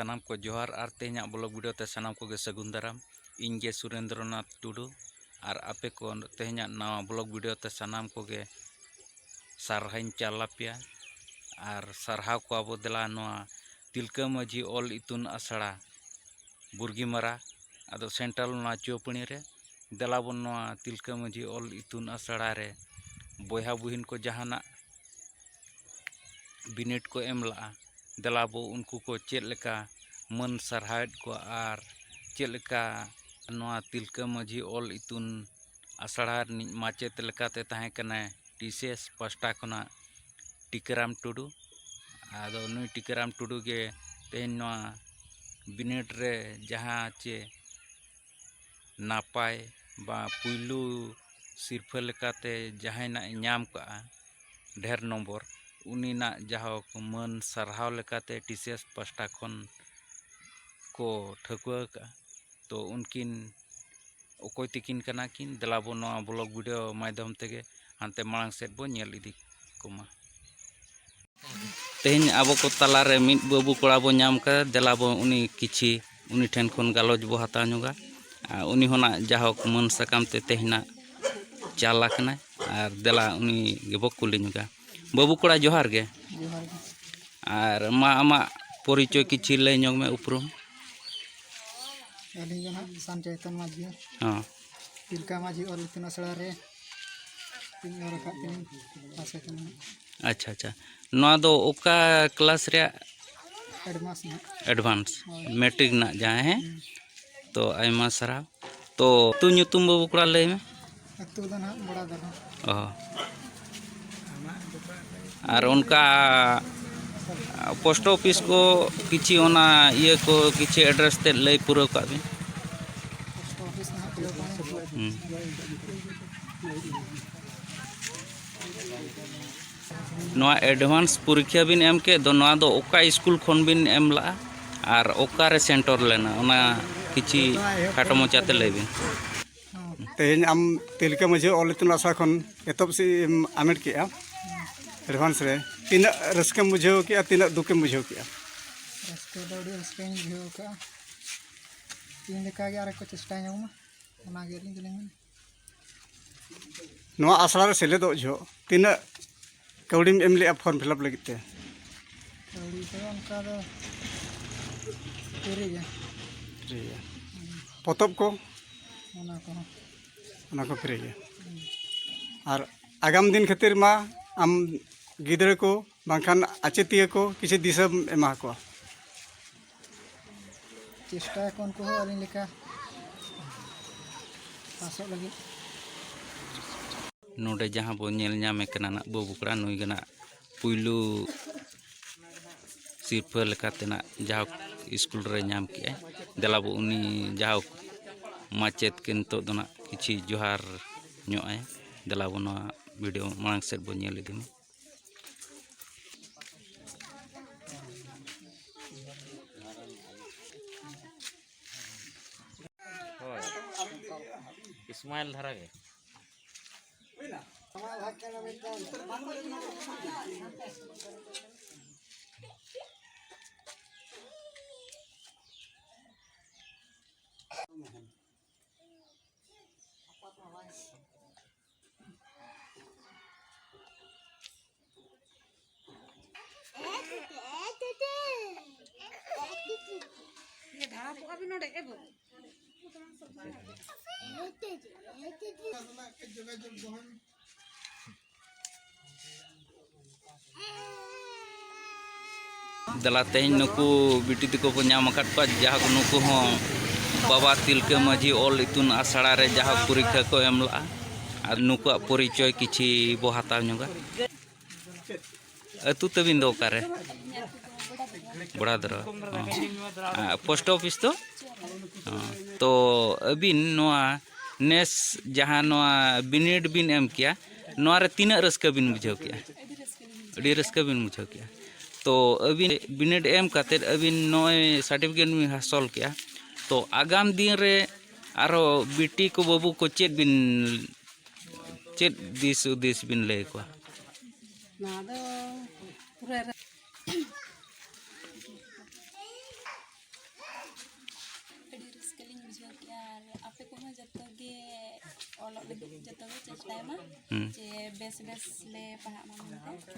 सानाम को जोहार और तेहना ब्लॉग वीडियो ते सानाम को सगुन दाराम इनगे सुरेंद्रनाथ टुडू और आपे को तेहना नवा ब्लॉग वीडियो ते सानाम को सारहाइन चालापिया और सारहाव को अब देला नवा तिलका माझी ऑल इतुन आसड़ा बुर्गीमारा अदो सेंट्रल ना चौपणी रे देलाबन नवा तिलका माझी ऑल इतुन आसड़ा रे बयहा बुहिन को जहाना बिनिट को एम लगा देलाबो उनको को चेक लेका मन सारहायत को आर चेक लेका नवा तिलका माझी ऑल इतुन आसड़ा माचेत लेकाते ताहें कना टीसीएस पास्टा खना टिकाराम टुडू आदो नुई टिकाराम टुडू के तेहन नवा बिनिट रे जहाँ चे नापाय बा पुइलू सिरफा लेकाते जहायना नाम का ढेर नम्बर उनी ना जहाँ मन सारहाव लेकाते टीसीएस पास्टा खन को ठकुआ का तो उनकिन ओकोय तिकिन कना किन देलाबो नवा ब्लॉग वीडियो माध्यम तेगे हानते मांग सेट बो नेल इदी कोमा तेहन आबो को तला रे मिद बाबू कोड़ा बो नाम का देलाबो उनी किछि उनी ठेन खन गालोज बो हता नुगा उनी होना जहाँ मन सकाम ते तेहना चाला कना और देला उनी गेबो कुली नुगा बाबू कोड़ा जोहार गे और मा आमा परिचय किछि लय ᱧᱚᱜ में उपरुम अली जना संचेतन माझी हां तिलका माझी और इतना सड़ा रे तीन और का तीन पासे कना अच्छा अच्छा नवा दो ओका क्लास रे एडवांस ना एडवांस मैट्रिक ना जहाँ है तो आयमा सरा तो तू ᱧᱩᱛᱩᱢ बाबू कोड़ा लय में अतु दना बड़ा दना और उनका पोस्ट ऑफिस को किछि ओना ये को किछि एड्रेस ते लय पूरा का भी पोस्ट ऑफिस ना किलो पानी नवा एडवांस परीक्षा बिन एम के दो नवा दो ओका स्कूल खन बिन एम ला और ओका रे सेंटर लेना ओना किछि खाटो मोचाते लय बिन तेहन आम तिलका माझी ऑल इतुन आसड़ा खन एतब से आमेट के एडवांस रे तीन रस्कम बुझाव के तीन दुखम बुझाव के रस्ते दौड़ी रस्ते भियो का तीन लेका के आरे को चेष्टा ᱧᱟᱢᱟ ओना गे लिंग दिलेंग नवा आसड़ा रे सेलेदो जो तीन कौड़ी एम ले फॉर्म फिलअप लगित ते दौड़ी तो उनका दो तेरे गे पतब को ओना को फ्री गे और आगाम दिन खातिर मा आम गिदरे को बांखान आचेतिया को किसी दिशा एमा को चेष्टा कोन को अली लेका पासो लगी नोडे जहाँ बो नेल ᱧᱟᱢᱮ ᱠᱟᱱᱟ ᱱᱟ बाबू कोड़ा नुई गना पुइलू सिरफा लेकाते ना जहाँ स्कूल रे ᱧᱟᱢ के देलाबो उनी जहाँ माचेत के तो दोना किछि जोहार ᱧᱚᱜ आय देलाबो नवा वीडियो मांग सेट बो नेल इदिम इस्माइल धारा के दला तेहन नुकु बिटी तको को नाम अकट को जहाँ नुकु हो बाबा तिलका माझी ऑल इतुन आसड़ा रे जहाँ परीक्षा को एम ला और नुकुआ परिचय किछि बो हताव नुगा अतु तबिन दो कारे बड़ा दर पोस्ट ऑफिस तो अबिन नवा नेस जहाँ नवा बिनिड बिन एम किया नवा रे तीन रस्का बिन बुझाव किया अड़ी रस्का बिन बुझाव किया तो अबिन बिनिड एम काते अबिन नय सर्टिफिकेट में हासिल किया तो आगाम दिन रे आरो बिटी को बाबू को चेक बिन चेक दिस उद्देश बिन लय को ना दो पूरा olok lagi joto ge chesta ma je bes le pahak ma mente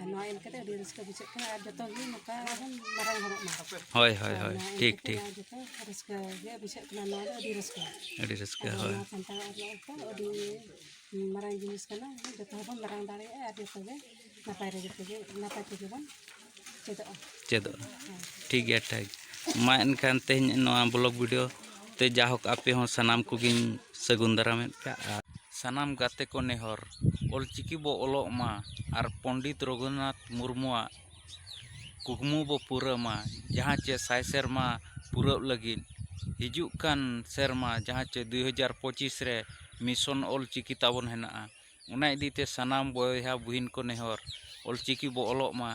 noa enkate adi raska bucek ka joto ge noka bon marang horok ma hoi hoi hoi ठीक ठीक joto raska ge bucek kana noa adi raska ᱟᱹᱰᱤ ᱨᱟᱹᱥᱠᱟᱹ ᱦᱳᱭ santai olok ko adi marang jinis kana joto bon marang dare adi joto ge napai re joto ge napai te bon cedo चेदो ठीक गया ठीक मा एनखान तेहन नोआ ब्लॉग वीडियो ते जाहोक आपे हों सनाम कुगिन सगुन दारामें पे सनाम गाते को नेहर ऑलचिकी बो ओलोग मा आर पंडित रघुनाथ मुर्मुआ कुकमु बो पूरा मा जहाँ चे साय सेरमा पूरा लगिन हिजुक कान सेरमा जहाँ चे 2025 रे मिशन ऑलचिकी ताबन हेना उना इदीते सनाम बयहा बुहिन को नेहर ऑलचिकी बो ओलोग मा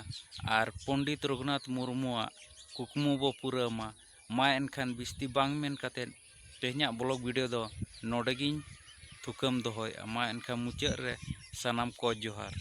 आर पंडित रघुनाथ मुर्मुआ कुकमु बो पूरा मा एनखान बिस्ती बांग मेन काते तेहन्या ब्लॉग वीडियो दो नोडेगिन थुकम दोहोय मा एनखान मुचाद रे सनाम को जोहार।